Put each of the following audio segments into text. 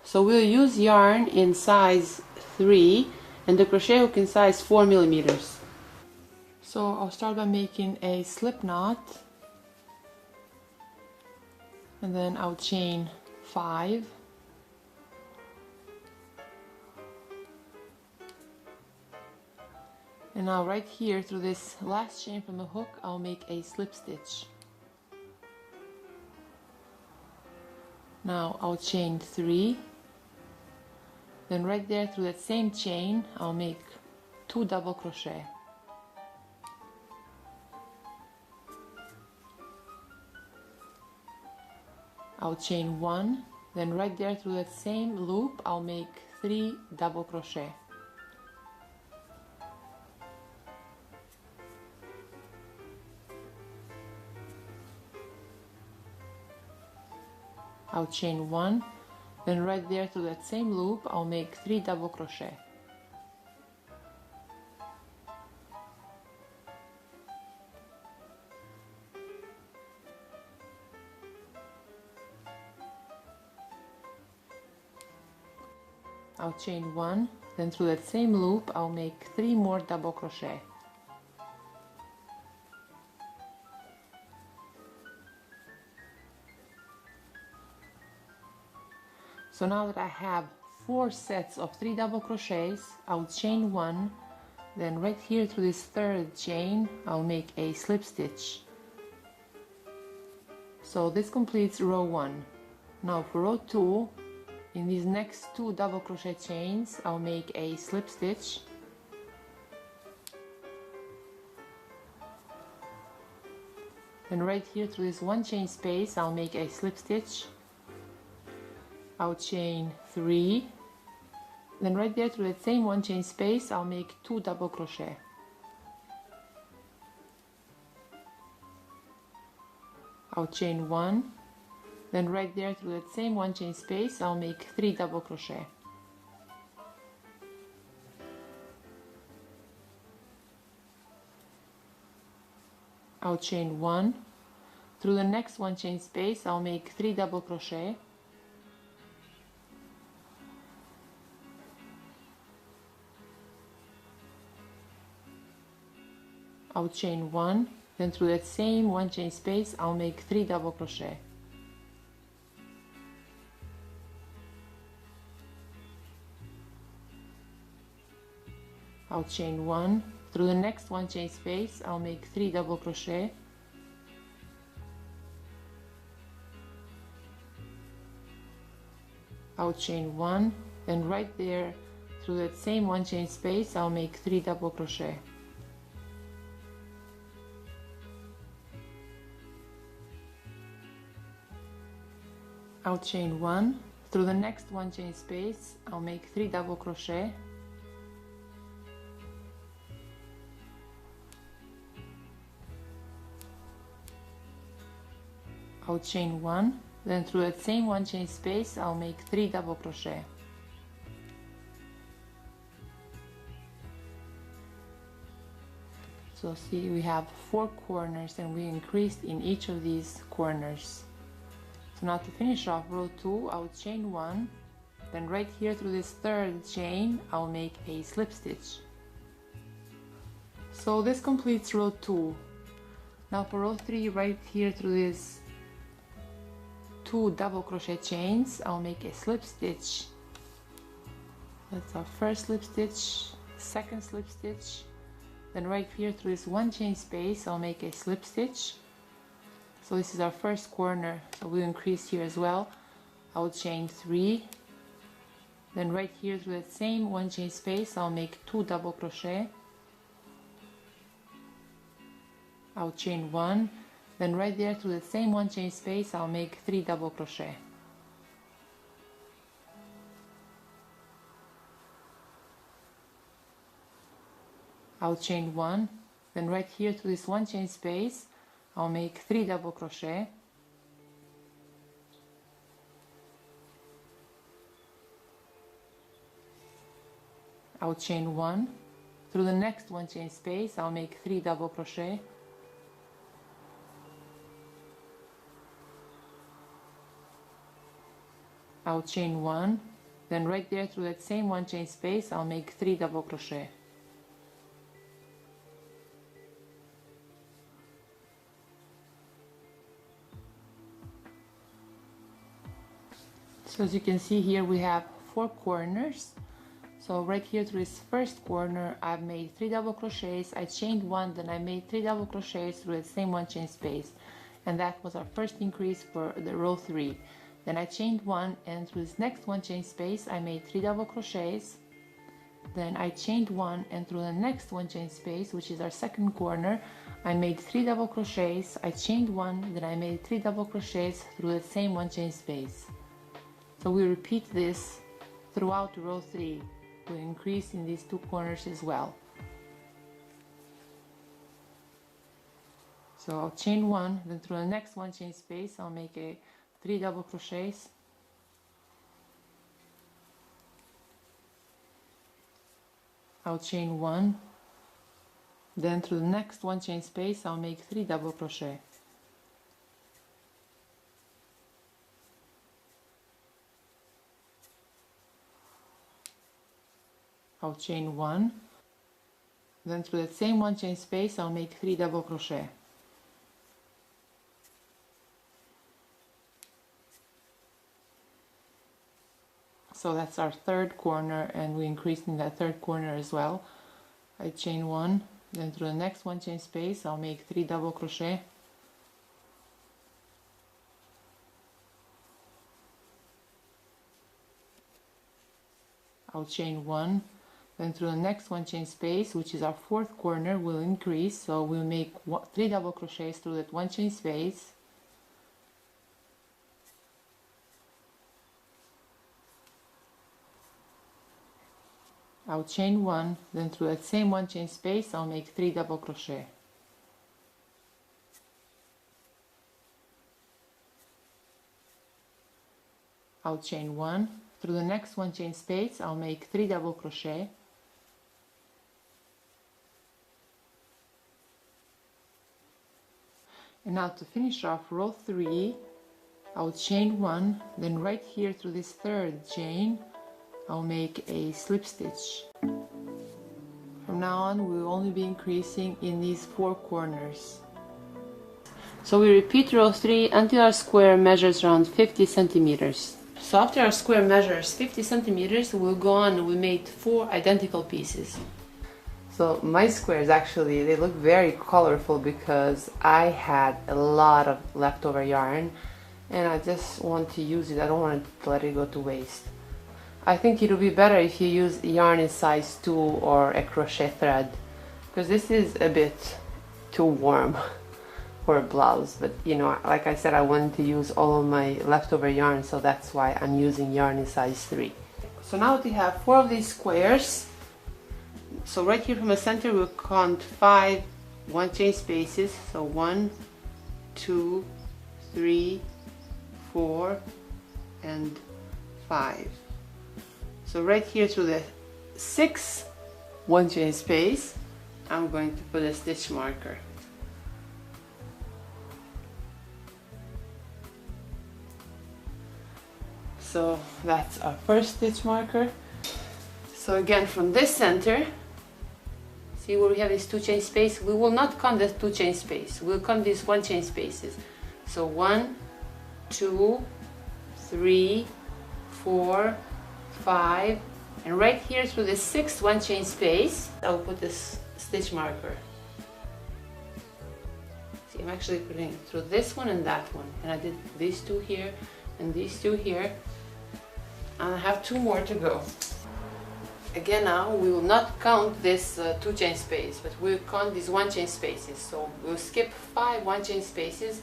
So we'll use yarn in size 3 and the crochet hook in size 4 millimeters. So I'll start by making a slip knot, and then I'll chain 5, and now right here through this last chain from the hook I'll make a slip stitch. Now I'll chain 3, then right there through that same chain I'll make 2 double crochet. I'll chain 1, then right there through that same loop I'll make 3 double crochet. I'll chain 1, then right there through that same loop I'll make 3 double crochet. I'll chain 1, then through that same loop I'll make 3 more double crochet. So now that I have 4 sets of 3 double crochets, I'll chain 1, then right here through this third chain I'll make a slip stitch. So this completes row 1. Now for row 2, in these next 2 double crochet chains I'll make a slip stitch, then right here through this 1 chain space I'll make a slip stitch. I'll chain 3, then right there through that same 1 chain space I'll make 2 double crochet. I'll chain 1, then right there through that same 1 chain space I'll make 3 double crochet. I'll chain 1, through the next 1 chain space I'll make 3 double crochet. I'll chain 1, then through that same 1 chain space I'll make 3 double crochet. I'll chain 1, through the next 1 chain space I'll make 3 double crochet. I'll chain 1, then right there through that same 1 chain space I'll make 3 double crochet. I'll chain 1, through the next 1 chain space I'll make 3 double crochet. I'll chain 1, then through that same 1 chain space I'll make 3 double crochet. So see, we have 4 corners and we increased in each of these corners. So now to finish off row 2, I'll chain 1, then right here through this third chain I'll make a slip stitch. So this completes row 2. Now for row 3, right here through this 2 double crochet chains I'll make a slip stitch. That's our first slip stitch, second slip stitch, then right here through this 1 chain space I'll make a slip stitch. So this is our first corner, so we'll increase here as well. I'll chain 3, then right here through that same 1 chain space I'll make 2 double crochet. I'll chain 1, then right there through the same 1 chain space I'll make 3 double crochet. I'll chain 1, then right here through this 1 chain space I'll make 3 double crochet. I'll chain 1, through the next 1 chain space I'll make 3 double crochet. I'll chain 1, Then right there through that same 1 chain space, I'll make 3 double crochet. So as you can see here, we have 4 corners. So right here through this first corner, I've made 3 double crochets. I chained 1, then I made 3 double crochets through the same 1 chain space, and that was our first increase for the row 3. Then I chained 1, and through this next 1 chain space, I made 3 double crochets. Then I chained 1, and through the next 1 chain space, which is our second corner, I made 3 double crochets. I chained 1, then I made 3 double crochets through the same 1 chain space. So we repeat this throughout row 3. We increase in these 2 corners as well. So I'll chain 1, then through the next 1 chain space I'll make 3 double crochets. I'll chain 1, then through the next 1 chain space I'll make 3 double crochet. I'll chain 1, then through that same 1 chain space I'll make 3 double crochet. So that's our third corner, and we increased in that third corner as well. I chain 1, then through the next 1 chain space I'll make 3 double crochet. I'll chain 1, then through the next 1 chain space, which is our fourth corner, we'll increase, so we'll make 3 double crochets through that 1 chain space. I'll chain 1, then through that same 1 chain space I'll make 3 double crochet. I'll chain 1, through the next 1 chain space I'll make 3 double crochet. And now to finish off row 3, I'll chain 1, then right here through this third chain I'll make a slip stitch. From now on we will only be increasing in these 4 corners. So we repeat row 3 until our square measures around 50 centimeters. So after our square measures 50 centimeters, we'll go on and we made 4 identical pieces. So my squares actually, they look very colorful because I had a lot of leftover yarn and I just want to use it. I don't want to let it go to waste. I think it'll be better if you use yarn in size 2 or a crochet thread, because this is a bit too warm for a blouse, but you know, like I said, I wanted to use all of my leftover yarn, so that's why I'm using yarn in size 3. So now we have 4 of these squares. So right here from the center we'll count 5 1 chain spaces, so 1, 2, 3, 4 and 5. So right here through the 6th 1 chain space I'm going to put a stitch marker. So that's our first stitch marker. So again from this center, see where we have this 2 chain space, we will not count the 2 chain space, we'll count these 1 chain spaces. So 1, 2, 3, 4, 5, and right here through the 6th 1 chain space I'll put this stitch marker. See, I'm actually putting through this one and that one, and I did these 2 here and these 2 here, and I have 2 more to go. Again, now we will not count this 2 chain space, but we'll count these 1 chain spaces. So we'll skip 5 1 chain spaces.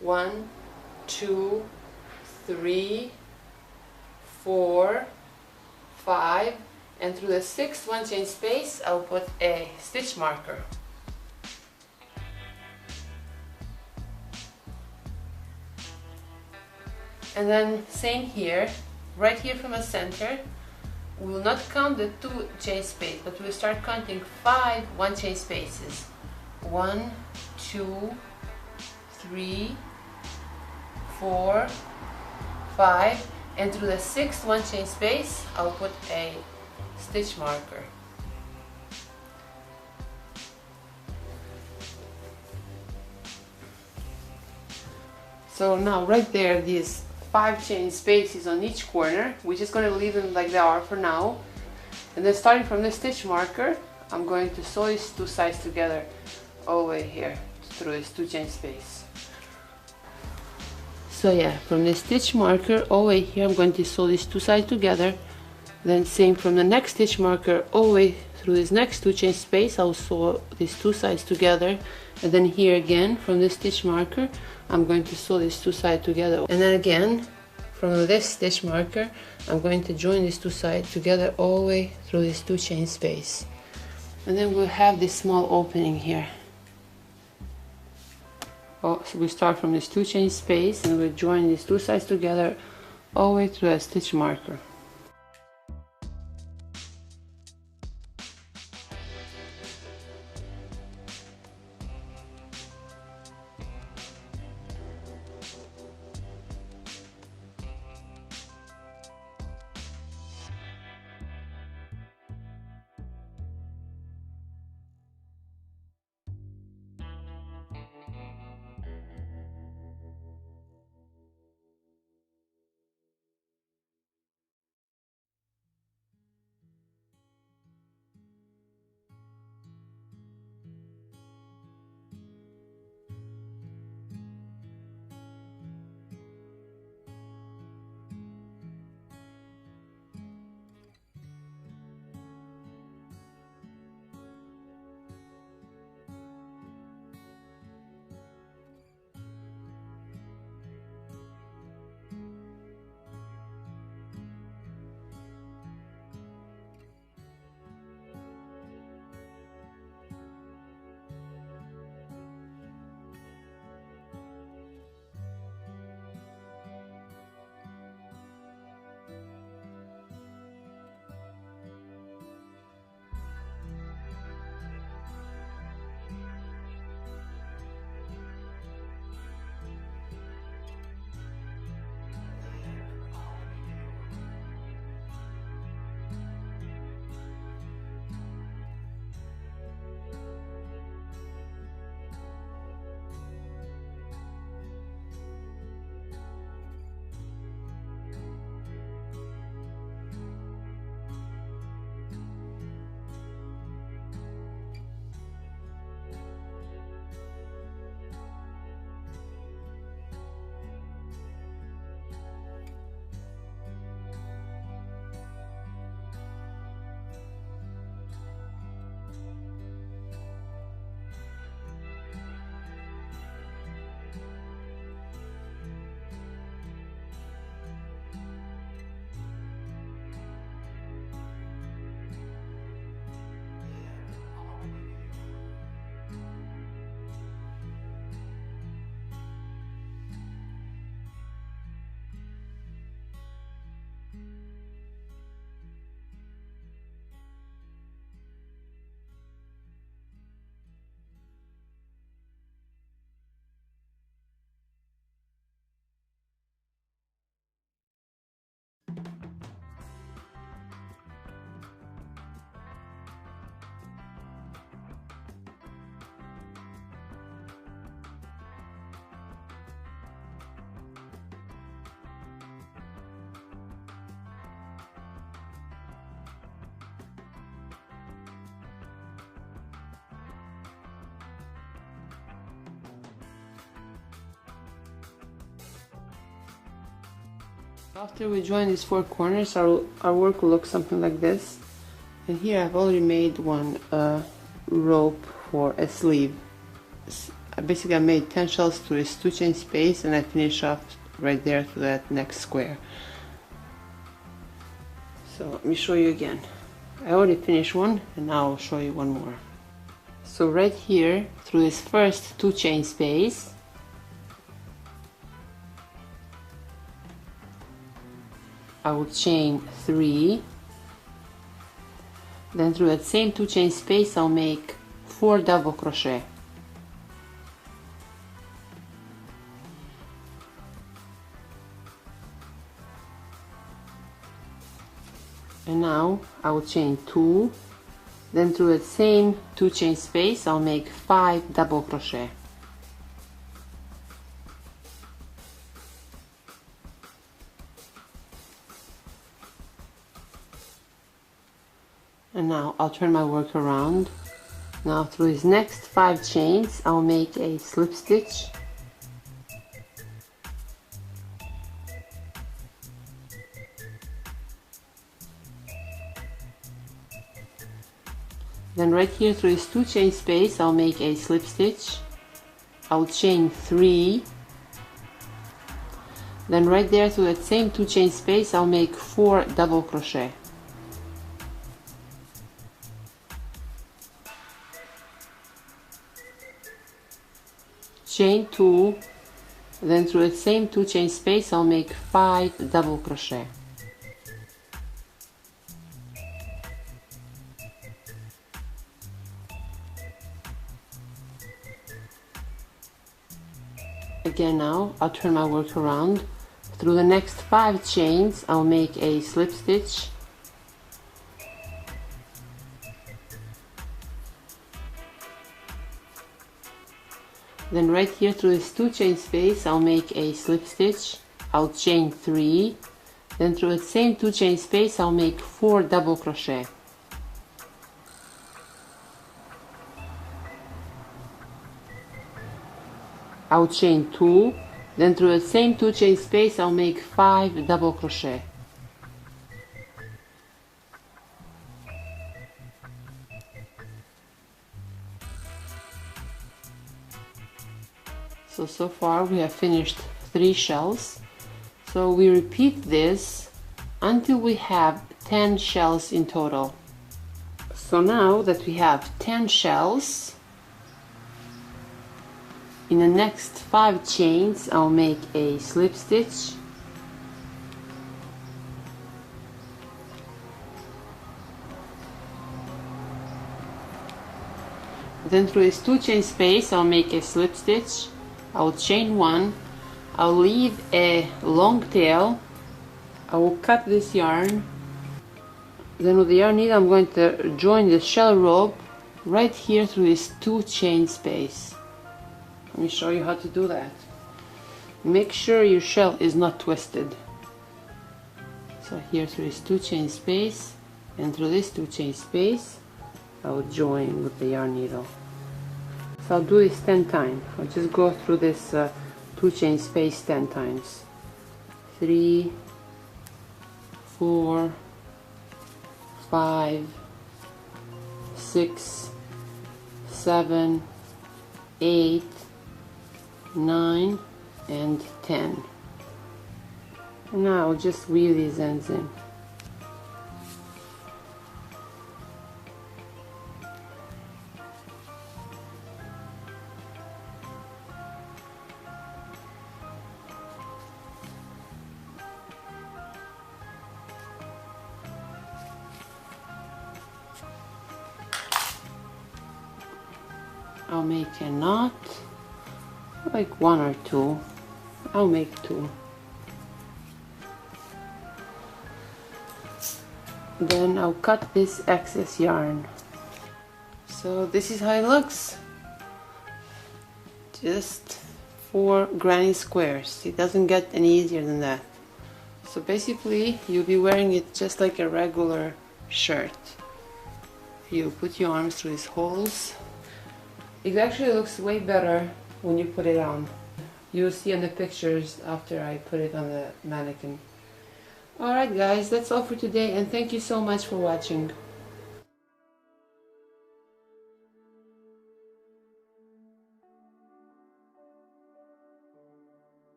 1, 2, 3, 4, 5, and through the 6th 1 chain space I'll put a stitch marker. And then same here, right here from the center, we will not count the 2 chain space, but we'll start counting 5 1 chain spaces. 1, 2, 3, 4, 5, and through the sixth one chain space I'll put a stitch marker. So now right there, these 5 chain spaces on each corner, we're just going to leave them like they are for now. And then starting from this stitch marker, I'm going to sew these 2 sides together all the way here through this 2 chain space. So yeah, from the stitch marker all the way here, I'm going to sew these 2 sides together. Then same from the next stitch marker all the way through this next 2 chain space, I'll sew these 2 sides together. And then here again, from this stitch marker, I'm going to sew these 2 sides together. And then again, from this stitch marker, I'm going to join these 2 sides together all the way through this 2 chain space. And then we'll have this small opening here. Oh, so we start from this 2 chain space and we'll join these 2 sides together all the way through a stitch marker. After we join these 4 corners, our work will look something like this. And here I've already made one rope for a sleeve. Basically I made 10 shells to this 2 chain space and I finish off right there to that next square. So let me show you again. I already finished one and now I'll show you one more. So right here through this first 2 chain space, I will chain 3, then through that same 2 chain space I'll make 4 double crochet. And now I will chain 2, then through the same 2 chain space I'll make 5 double crochet. And now I'll turn my work around. Now through these next 5 chains I'll make a slip stitch. Then right here through this 2 chain space I'll make a slip stitch. I'll chain 3. Then right there through that same 2 chain space I'll make 4 double crochet. Chain 2, then through the same 2 chain space I'll make 5 double crochet. Again now I'll turn my work around. Through the next 5 chains I'll make a slip stitch. Then right here through this 2 chain space I'll make a slip stitch. I'll chain 3. Then through the same 2 chain space I'll make 4 double crochet. I'll chain 2, then through the same 2 chain space I'll make 5 double crochet. So far we have finished 3 shells. So we repeat this until we have 10 shells in total. So now that we have 10 shells, in the next 5 chains I'll make a slip stitch. Then through this 2 chain space I'll make a slip stitch. I'll chain 1. I'll leave a long tail. I will cut this yarn. Then with the yarn needle I'm going to join the shell rope right here through this 2 chain space. Let me show you how to do that. Make sure your shell is not twisted. So here through this 2 chain space and through this 2 chain space I will join with the yarn needle. So I'll do this 10 times. I'll just go through this 2 chain space 10 times. 3, 4, 5, 6, 7, 8, 9 and 10. And now I'll just weave these ends in. I'll make a knot, like 1 or 2. I'll make 2. Then I'll cut this excess yarn. So this is how it looks. Just 4 granny squares. It doesn't get any easier than that. So basically you'll be wearing it just like a regular shirt. You put your arms through these holes. It actually looks way better when you put it on. You'll see in the pictures after I put it on the mannequin. Alright guys, that's all for today and thank you so much for watching.